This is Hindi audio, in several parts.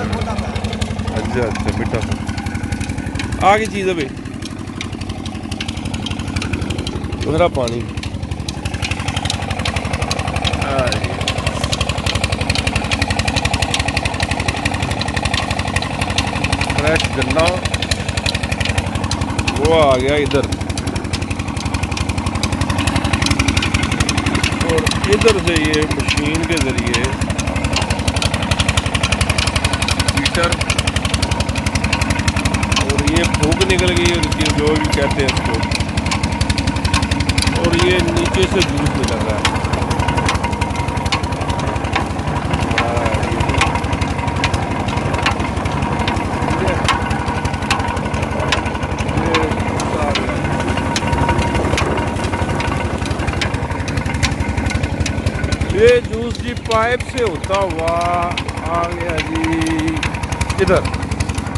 अच्छा अच्छा मिठा आगे चीज़ है भाई उधरा पानी फ्रेश गन्ना वो आ गया इधर और इधर से ये मशीन के ज़रिए हीटर और ये फूक निकल गई और जो भी कहते हैं इसको और ये नीचे से जूस निकल रहा है। ये जूस जी पाइप से होता हुआ आ गया जी इधर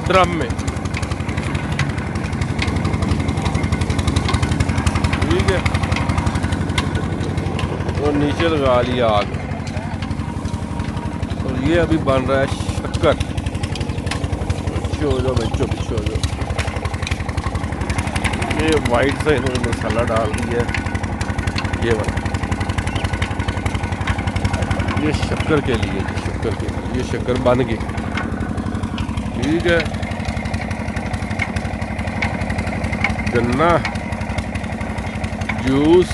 ड्रम में, ठीक है, और नीचे लगा लिया आग और ये अभी बन रहा है शक्कर। पीछे हो जाओ बच्चों, पीछे हो जाओ। ये वाइट सा इन्होंने मसाला डाल दिया है, ये वाला ये शक्कर के लिए, शक्कर के लिए ये शक्कर बन गई, ठीक है। गन्ना जूस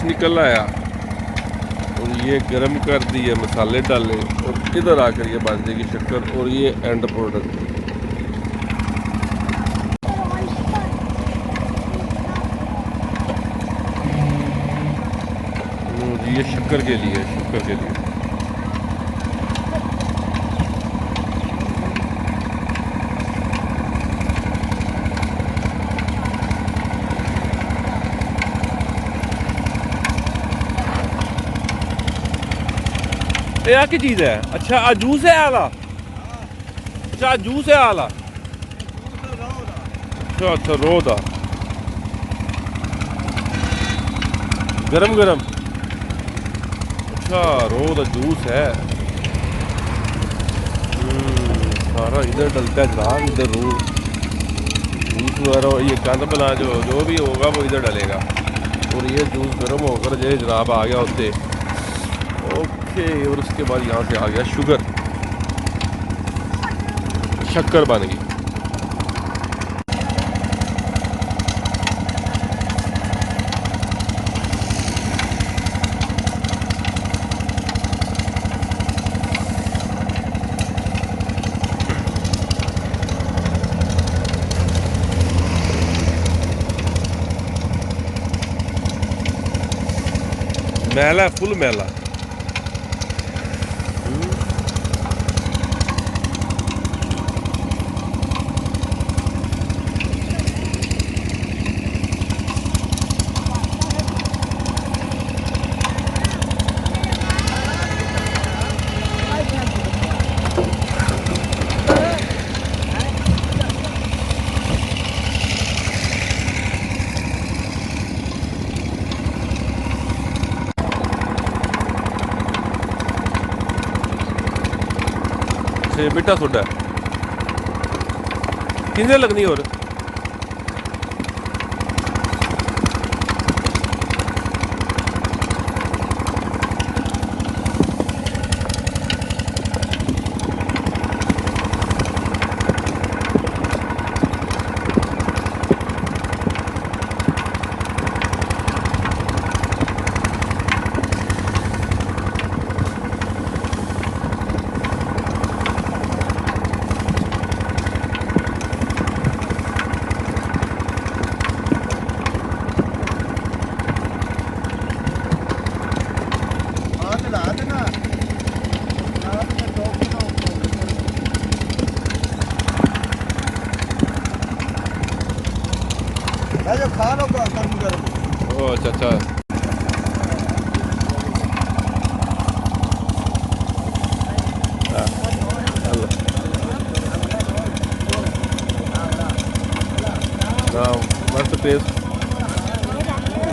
निकल आया और ये गर्म कर दिए, मसाले डाले और इधर आकर ये बन जाएगी शक्कर और ये एंड प्रोडक्ट। ये शक्कर के लिए, शक्कर के लिए ये क्या चीज़ है? अच्छा जूस है आला, अच्छा जूस है आला, अच्छा अच्छा रोदा गरम गरम, अच्छा रोदा जूस है। सारा इधर डलता है जनाब, इधर जूस वगैरह ये कंद बना जो भी होगा वो इधर डलेगा और ये जूस गर्म होकर जो जनाब आ गया उससे, ओके। और उसके बाद यहाँ से आ गया शुगर, शक्कर बन गई। मैला, फुल मैला। मिठा सोडा कितने लगनी और अच्छा अच्छा मस्त टेस्ट।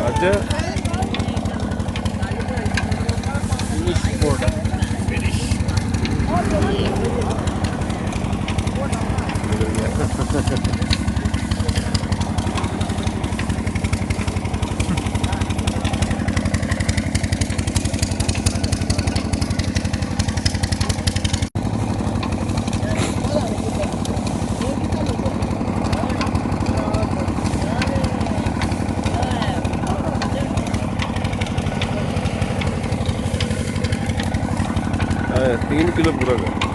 अच्छा फिनिश। 3 किलो पूरा कर।